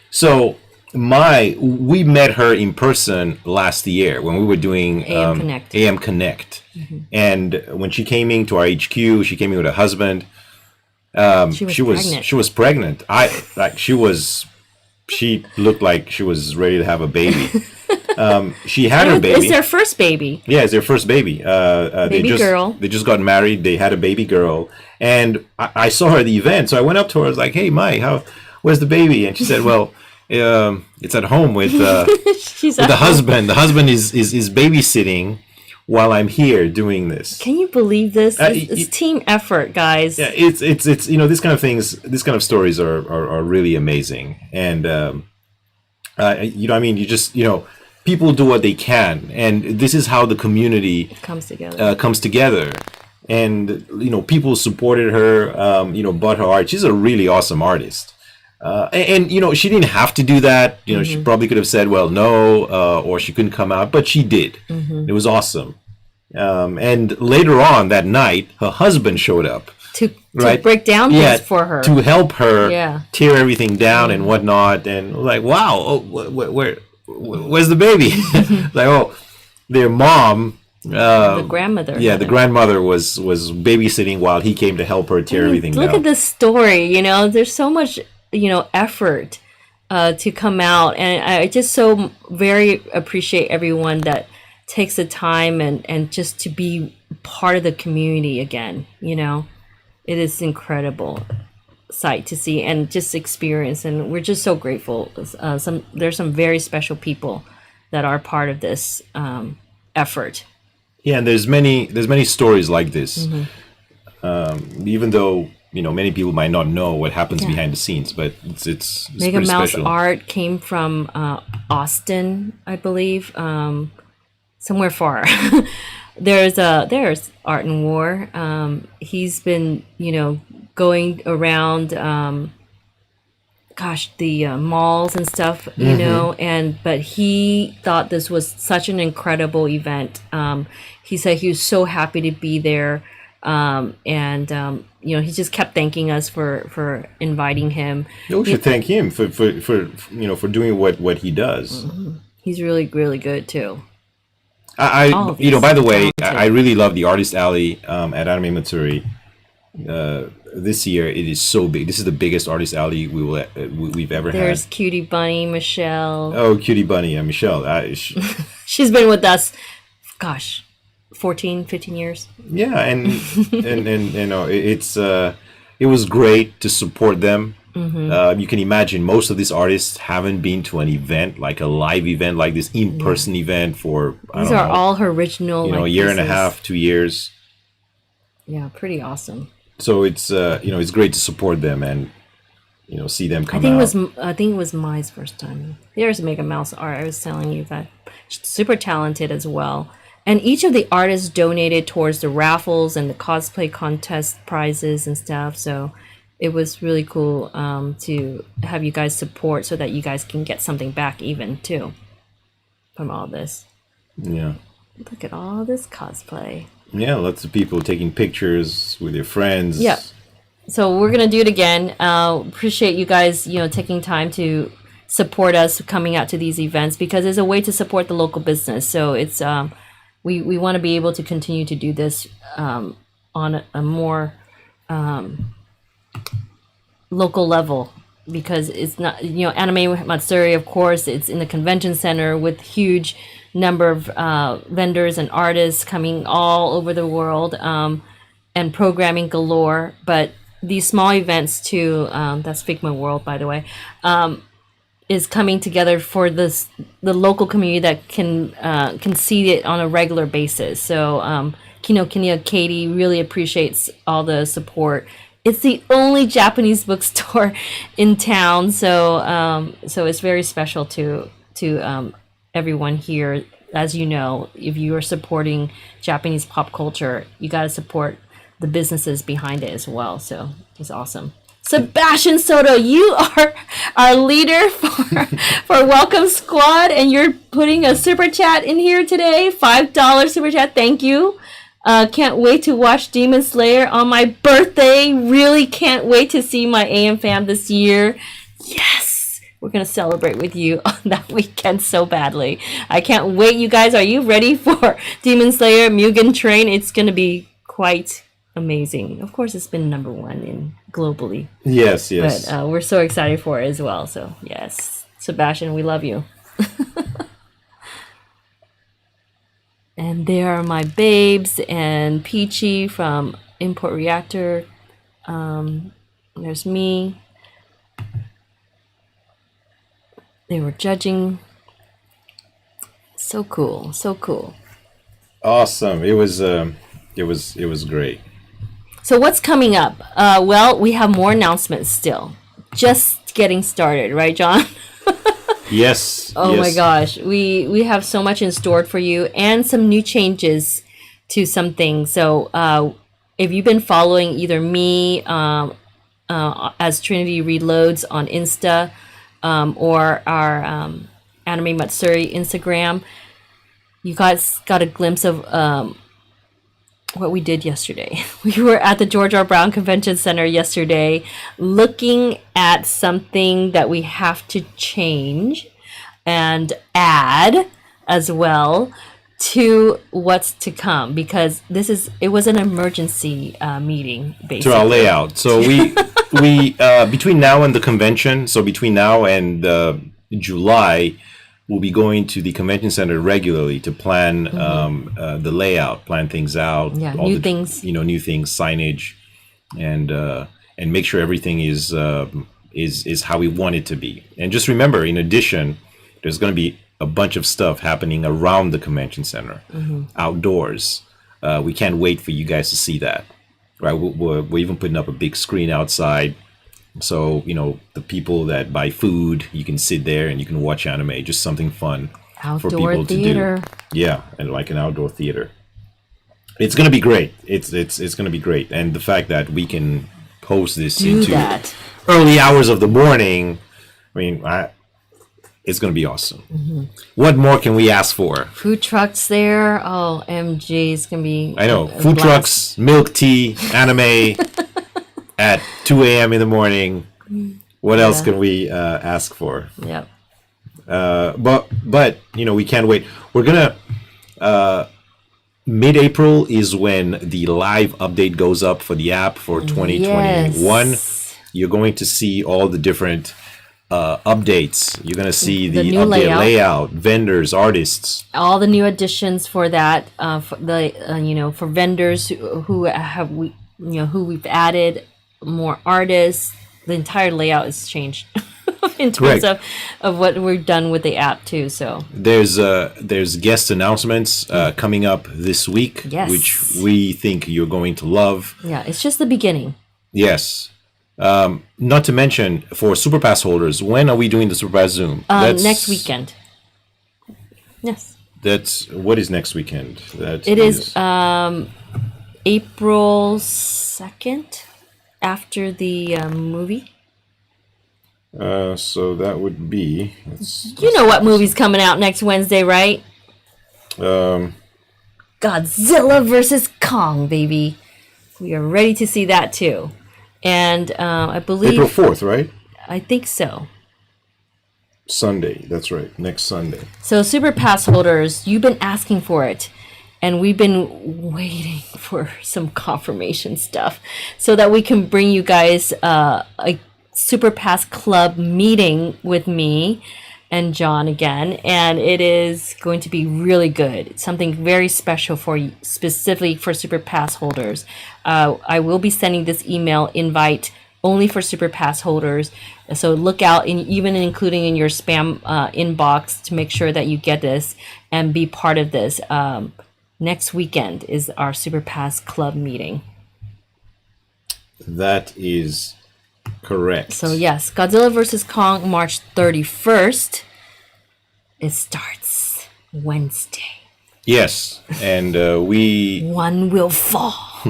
so we met her in person last year when we were doing AM Connect. And when she came into our HQ, she came in with her husband. She was pregnant. She looked like she was ready to have a baby. She had her baby. It's their first baby. Yeah, it's their first baby. Girl. They just got married. They had a baby girl, and I saw her at the event. So I went up to her. I was like, "Hey, Mai, where's the baby?" And she said, "Well, it's at home with the husband. The husband is babysitting while I'm here doing this." Can you believe this? It's team effort, guys. Yeah, it's these kind of things, these kind of stories are really amazing, and you just people do what they can, and this is how the community comes together. And people supported her, bought her art. She's a really awesome artist. And she didn't have to do that. She probably could have said, well, no, or she couldn't come out, but she did. It was awesome. And later on that night, her husband showed up to break down things for her, to help her tear everything down and whatnot. And like, wow, where's the baby? Like, oh, their mom. The grandmother. Yeah, the grandmother was babysitting while he came to help her tear everything down. Look at this story. There's so much effort to come out, and I just so very appreciate everyone that takes the time and just to be part of the community again. It is incredible sight to see and just experience, and we're just so grateful. There's some very special people that are part of this effort. Yeah, and there's many stories like this. Even though many people might not know what happens behind the scenes, but it's Mega Mouse special. art came from Austin, I believe, somewhere far. There's Art and War. He's been going around the malls and stuff, but he thought this was such an incredible event. He said he was so happy to be there. He just kept thanking us for inviting him. We should thank him for doing what he does. He's really, really good too. By the way, I really love the Artist Alley at Anime Matsuri. This year it is so big. This is the biggest Artist Alley we've ever had. There's Cutie Bunny, Michelle. Oh, Cutie Bunny and Michelle. She's been with us, 14, 15 years. Yeah, and it was great to support them. You can imagine most of these artists haven't been to an event, like a live event, like this in-person event for these are all her original a year and a half, 2 years. Yeah, pretty awesome. So it's it's great to support them and see them come out. I think it was Mai's first time. There's Mega Mouse art. I was telling you that she's super talented as well. And each of the artists donated towards the raffles and the cosplay contest prizes and stuff. So it was really cool to have you guys support so that you guys can get something back even too from all this. Yeah. Look at all this cosplay. Yeah, lots of people taking pictures with their friends. Yeah. So we're going to do it again. Appreciate you guys, taking time to support us coming out to these events because it's a way to support the local business. So it's we want to be able to continue to do this on a more local level because it's not, Anime Matsuri, of course, it's in the convention center with huge number of vendors and artists coming all over the world and programming galore. But these small events too, that's Figma World, by the way, is coming together for the local community that can see it on a regular basis. So Kinokuniya Katie really appreciates all the support. It's the only Japanese bookstore in town, so it's very special to everyone here. As you know, if you are supporting Japanese pop culture, you got to support the businesses behind it as well. So it's awesome. Sebastian Soto, you are our leader for Welcome Squad, and you're putting a super chat in here today. $5 super chat. Thank you. Can't wait to watch Demon Slayer on my birthday. Really can't wait to see my AM fam this year. Yes! We're going to celebrate with you on that weekend so badly. I can't wait, you guys. Are you ready for Demon Slayer Mugen Train? It's going to be quite amazing. Of course, it's been #1 in globally. Yes. But we're so excited for it as well. So, yes. Sebastian, we love you. And there are my babes and Peachy from Import Reactor. There's me. They were judging. So cool, so cool. Awesome. It was great. So what's coming up? Well, we have more announcements still. Just getting started, right, John? Yes. Oh yes. my gosh, we have so much in store for you and some new changes to some things. So if you've been following either me as Trinity Reloads on Insta or our Anime Matsuri Instagram, you guys got a glimpse of what we did yesterday. We were at the George R. Brown Convention Center yesterday looking at something that we have to change and add as well to what's to come, because it was an emergency meeting basically. To our layout. So we between now and the convention, so between now and July, we'll be going to the convention center regularly to plan the layout, plan things out. Yeah, new things. New things, signage, and make sure everything is how we want it to be. And just remember, in addition, there's going to be a bunch of stuff happening around the convention center, outdoors. We can't wait for you guys to see that. Right? We're even putting up a big screen outside. So, the people that buy food, you can sit there and you can watch anime, just something fun Outdoor for people theater. to do. Yeah, and like an outdoor theater. It's going to be great. It's going to be great. And the fact that we can post this into early hours of the morning, it's going to be awesome. What more can we ask for? Food trucks there. Oh, MG, it's going to be I know. Food trucks, milk tea, anime. At 2 a.m. in the morning. What else can we ask for? Yep. But we can't wait. We're gonna mid-April is when the live update goes up for the app for 2021. Yes. You're going to see all the different updates. You're gonna see the new update layout, vendors, artists. All the new additions for that. For vendors who we've added. More artists. The entire layout is changed in terms of what we've done with the app too. So there's guest announcements coming up this week, which we think you're going to love. Yeah, it's just the beginning. Yes. Not to mention, for Super Pass holders, when are we doing the Super Pass Zoom? Next weekend. Yes. What is next weekend? It is April 2nd. After the movie. So that would be... You know what movie's coming out next Wednesday, right? Godzilla versus Kong, baby. We are ready to see that too. And I believe... April 4th, right? I think so. Sunday, that's right. Next Sunday. So Super Pass holders, you've been asking for it. And we've been waiting for some confirmation stuff so that we can bring you guys a Super Pass Club meeting with me and John again. And it is going to be really good. It's something very special for you, specifically for Super Pass holders. I will be sending this email invite only for Super Pass holders. So look out, even including in your spam inbox, to make sure that you get this and be part of this. Next weekend is our Super Pass Club meeting. That is correct. So yes, Godzilla vs. Kong, March 31st. It starts Wednesday. Yes, and One will fall.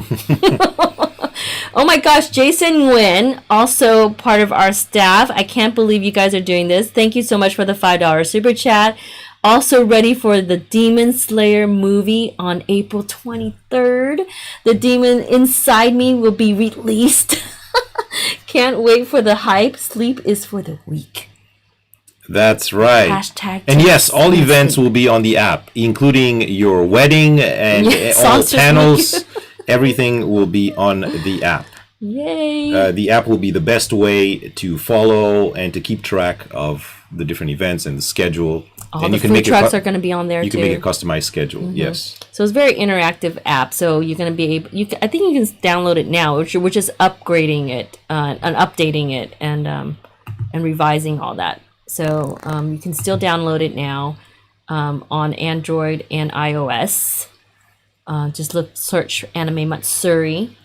Oh my gosh, Jason Nguyen, also part of our staff. I can't believe you guys are doing this. Thank you so much for the $5 super chat. also ready for the Demon Slayer movie on April 23rd. The demon inside me will be released. Can't wait for the hype. Sleep is for the weak. That's right. Hashtag and yes, all Deneice. events will be on the app, including your wedding and all Songsters panels. Everything will be on the app. Yay. The app will be the best way to follow and to keep track of the different events and the schedule. All and the food trucks are going to be on there you too. can make a customized schedule. Yes. So it's a very interactive app. So you're going to be able. I think you can download it now. We're just upgrading it and updating it and revising all that. So you can still download it now on Android and iOS. Just search Anime Matsuri.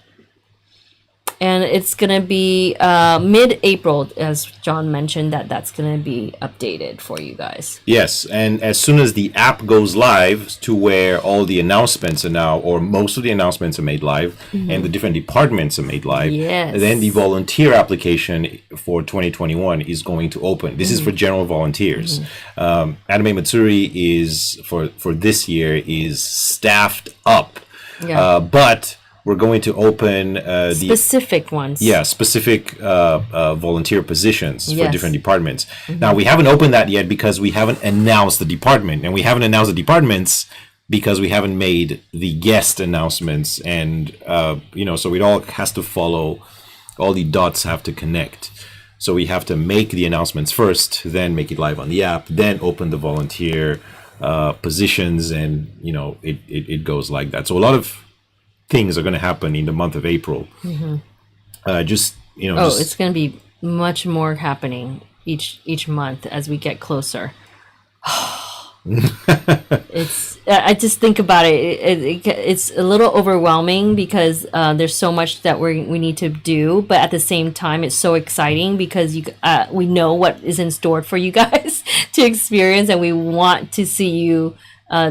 And it's going to be mid-April, as John mentioned, that's going to be updated for you guys. Yes, and as soon as the app goes live to where all the announcements are now, or most of the announcements are made live, and the different departments are made live, Yes. then the volunteer application for 2021 is going to open. This is for general volunteers. Anime Matsuri is, for this year, is staffed up. Yeah. But we're going to open Specific ones. specific volunteer positions for Yes. different departments. Now, we haven't opened that yet because we haven't announced the department, and we haven't announced the departments because we haven't made the guest announcements, and so it all has to follow. All the dots have to connect. So we have to make the announcements first, then make it live on the app, then open the volunteer positions, and it goes like that. So a lot of things are going to happen in the month of April. It's going to be much more happening each month as we get closer. I just think about it. It's a little overwhelming because there's so much that we need to do, but at the same time, it's so exciting because we know what is in store for you guys to experience, and we want to see you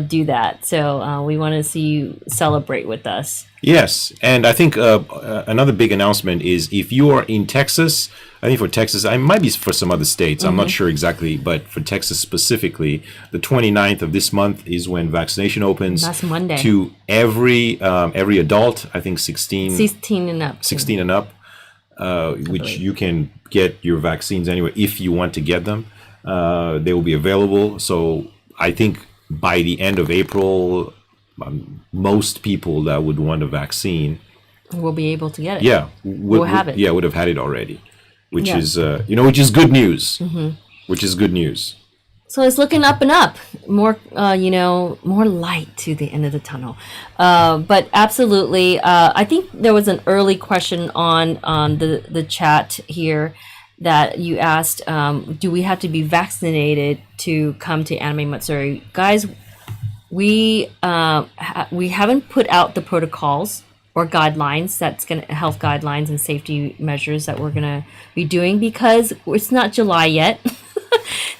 do that. So we want to see you celebrate with us. Yes, and I think another big announcement is if you are in Texas, I think for Texas, I might be for some other states, I'm not sure exactly, but for Texas specifically, the 29th of this month is when vaccination opens. That's Monday. To every adult, I think 16 and up. 16 and up, which you can get your vaccines anywhere if you want to get them. They will be available. So I think by the end of April, most people that would want a vaccine will be able to get it. We'll have it. Would have had it already, which is which is good news. Which is good news. So it's looking up and up. More more light to the end of the tunnel. But absolutely, I think there was an early question on the chat here that you asked, do we have to be vaccinated to come to Anime Matsuri? Guys, we haven't put out the protocols or guidelines health guidelines and safety measures that we're gonna be doing because it's not July yet.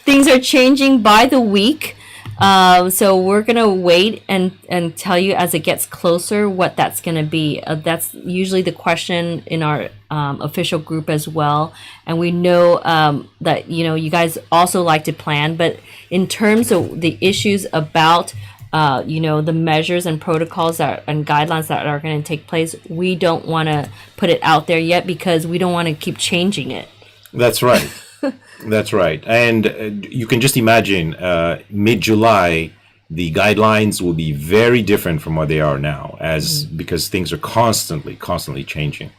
Things are changing by the week. So we're gonna wait and tell you as it gets closer what that's gonna be. That's usually the question in our official group as well. And we know that you guys also like to plan, but in terms of the issues about the measures and protocols and guidelines that are going to take place, we don't want to put it out there yet because we don't want to keep changing it. That's right. That's right. And you can just imagine mid-July, the guidelines will be very different from what they are now because things are constantly changing.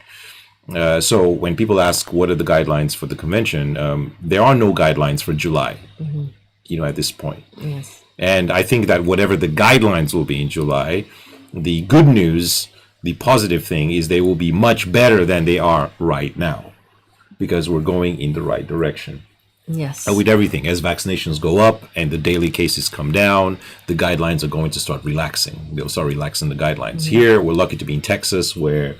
So when people ask what are the guidelines for the convention, there are no guidelines for July, at this point. Yes. And I think that whatever the guidelines will be in July, the good news, the positive thing is they will be much better than they are right now because we're going in the right direction. Yes. With everything, as vaccinations go up and the daily cases come down, the guidelines are going to start relaxing. They'll start relaxing the guidelines. Here, we're lucky to be in Texas where,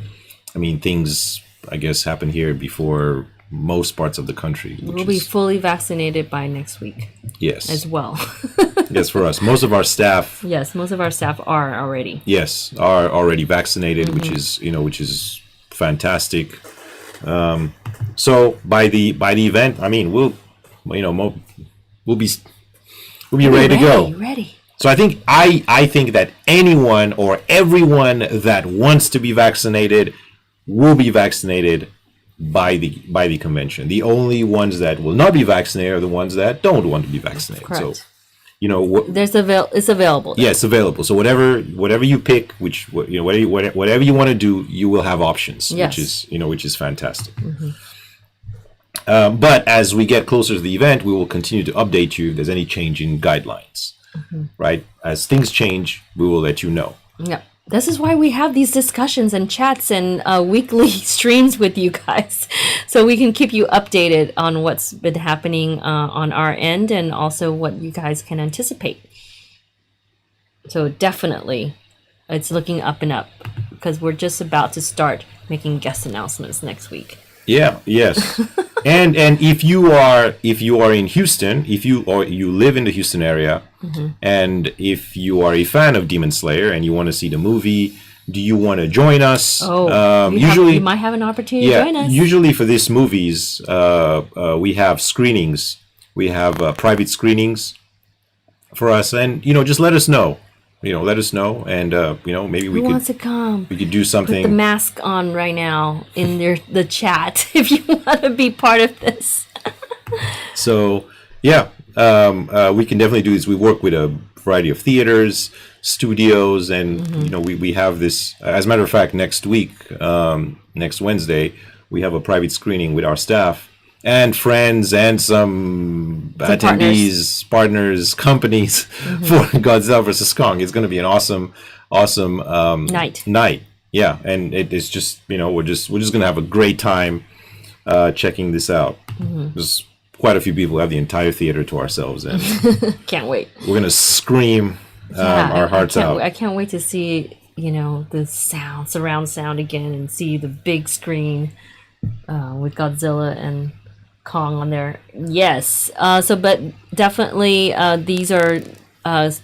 things, I guess, happen here before most parts of the country. We'll be fully vaccinated by next week. Yes. As well. Yes, for us. Most of our staff. Yes, most of our staff are already. Yes, are already vaccinated, which is fantastic. So by the event, we'll be we'll be ready to go. Ready. So I think that anyone or everyone that wants to be vaccinated will be vaccinated by the convention. The only ones that will not be vaccinated are the ones that don't want to be vaccinated. Correct. So, you know, it's available. Yeah, it's available. So whatever you pick, whatever you want to do, you will have options, yes. which is fantastic. But as we get closer to the event, we will continue to update you if there's any change in guidelines. Right? As things change, we will let you know. Yeah. This is why we have these discussions and chats and weekly streams with you guys. So we can keep you updated on what's been happening on our end and also what you guys can anticipate. So definitely, it's looking up and up because we're just about to start making guest announcements next week. Yeah, yes. and if you are in Houston, if you live in the Houston area, and if you are a fan of Demon Slayer and you want to see the movie, do you want to join us? You might have an opportunity to join us. Usually for these movies, we have screenings. We have private screenings for us, and just let us know. Let us know, and maybe we Who wants to come? We could do something. Put the mask on right now in the chat if you want to be part of this. So yeah, we can definitely do this. We work with a variety of theaters, studios, and we have this. As a matter of fact, next week, next Wednesday, we have a private screening with our staff and friends and some attendees, partners, companies for Godzilla vs. Kong. It's going to be an awesome night. Yeah, and it's just we're just going to have a great time checking this out. There's quite a few people who have the entire theater to ourselves, and can't wait. We're going to scream our hearts out. I can't wait to see the surround sound again, and see the big screen with Godzilla and Kong on there. Yes. But definitely these are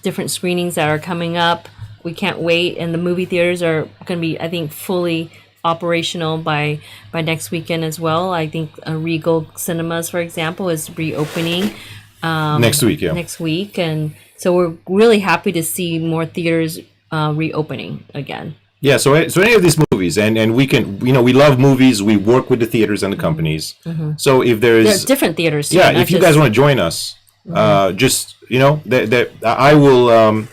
different screenings that are coming up. We can't wait, and the movie theaters are going to be, I think, fully operational by next weekend as well. I think Regal Cinemas, for example, is reopening next week. Yeah, next week, and so we're really happy to see more theaters reopening again. Yeah, so any of these movies, and we can, we love movies. We work with the theaters and the companies. So if there's different theaters, too, yeah, if you guys want to join us, just I will,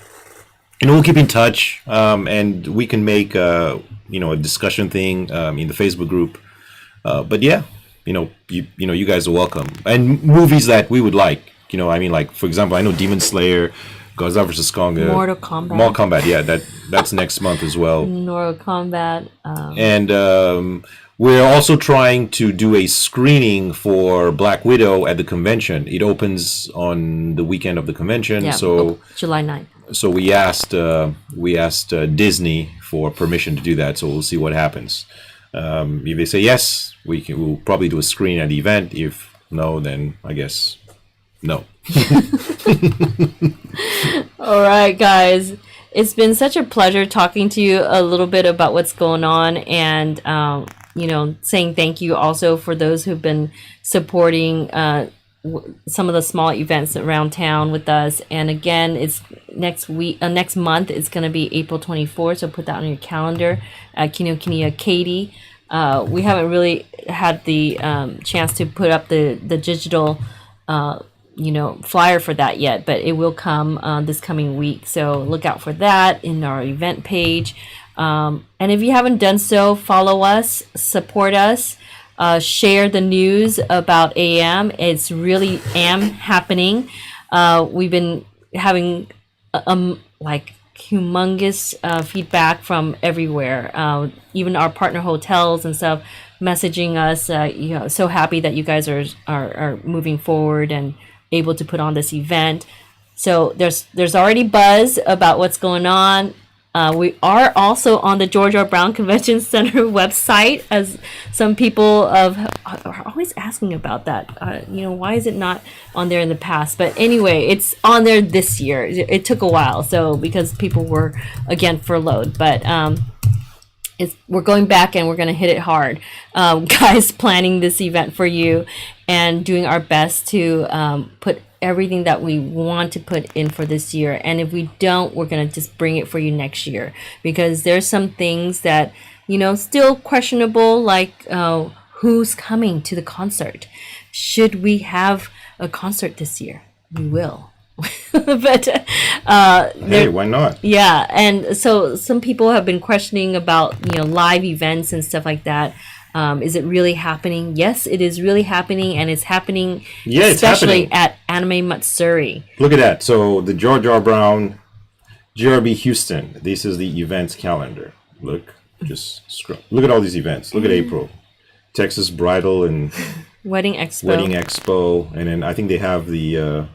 we'll keep in touch, and we can make a discussion thing in the Facebook group. But yeah, you guys are welcome, and movies that we would like. Like for example, I know Demon Slayer, Godzilla vs. Kong, Mortal Kombat. Mortal Kombat, yeah, that's next month as well. Mortal Kombat. And we're also trying to do a screening for Black Widow at the convention. It opens on the weekend of the convention, so July 9th. So we asked Disney for permission to do that. So we'll see what happens. If they say yes, we'll probably do a screen at the event. If no, then I guess no. All right, guys. It's been such a pleasure talking to you a little bit about what's going on, and saying thank you also for those who've been supporting some of the small events around town with us. And again, it's next month. It's going to be April 24th, so put that on your calendar at Kinokuniya Katie. We haven't really had the chance to put up the digital flyer for that yet, but it will come this coming week. So look out for that in our event page. And if you haven't done so, follow us, support us, share the news about AM. It's really happening. We've been having humongous feedback from everywhere. Even our partner hotels and stuff messaging us. So happy that you guys are moving forward and able to put on this event. So there's already buzz about what's going on. We are also on the George R. Brown Convention Center website, as some people are always asking about that. Why is it not on there in the past? But anyway, it's on there this year. It took a while, so because people were again furloughed, but we're going back and we're going to hit it hard, guys. Planning this event for you and doing our best to put everything that we want to put in for this year. And if we don't, we're going to just bring it for you next year, because there's some things that, still questionable, like who's coming to the concert. Should we have a concert this year? We will. But hey, why not? Yeah, and so some people have been questioning about live events and stuff like that. Is it really happening? Yes, it is really happening, and it's happening. Yeah, especially it's happening at Anime Matsuri. Look at that. So the George R. Brown, GRB Houston. This is the events calendar. Look, just scroll. Look at all these events. Look at April, Texas Bridal and Wedding Expo. And then I think they have the.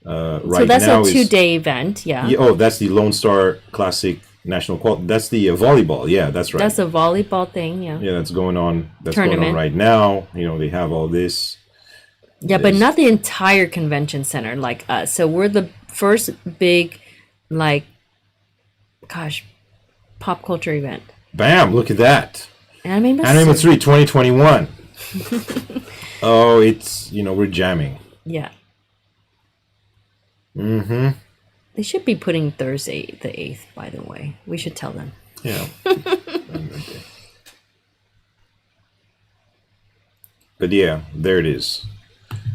So that's a 2-day event, yeah. Oh, that's the Lone Star Classic National Qual. That's the volleyball. Yeah, that's right. That's a volleyball thing, yeah. Yeah, that's going on. That's Tournament. going on right now. They have all this. Yeah, but not the entire convention center like us. So we're the first big, pop culture event. Bam! Look at that. Anime Matsuri 2021. Oh, it's we're jamming. Yeah. Mm-hmm. They should be putting Thursday the 8th, by the way. We should tell them. Yeah. But yeah, there it is.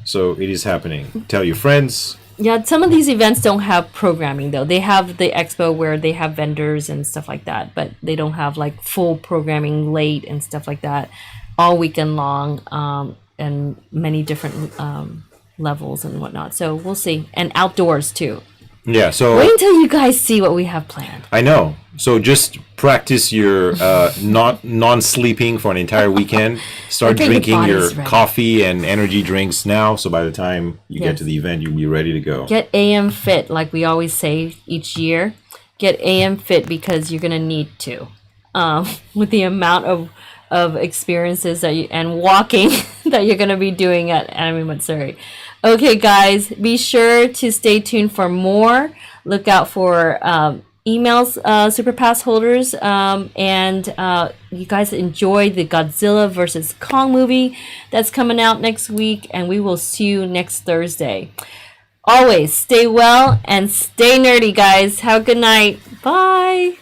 So it is happening. Tell your friends. Yeah, some of these events don't have programming though. They have the expo where they have vendors and stuff like that, but they don't have full programming late and stuff like that all weekend long, and many different levels and whatnot. So we'll see. And outdoors too. Yeah, so wait until you guys see what we have planned. I know. So just practice your non-sleeping for an entire weekend. Start drinking your coffee and energy drinks now. So by the time you get to the event, you'll be ready to go. Get AM fit, like we always say each year. Get AM fit because you're gonna need to. With the amount of experiences and walking that you're gonna be doing at Anime Matsuri. Okay, guys, be sure to stay tuned for more. Look out for emails, Super Pass holders, and you guys enjoy the Godzilla versus Kong movie that's coming out next week, and we will see you next Thursday. Always stay well and stay nerdy, guys. Have a good night. Bye.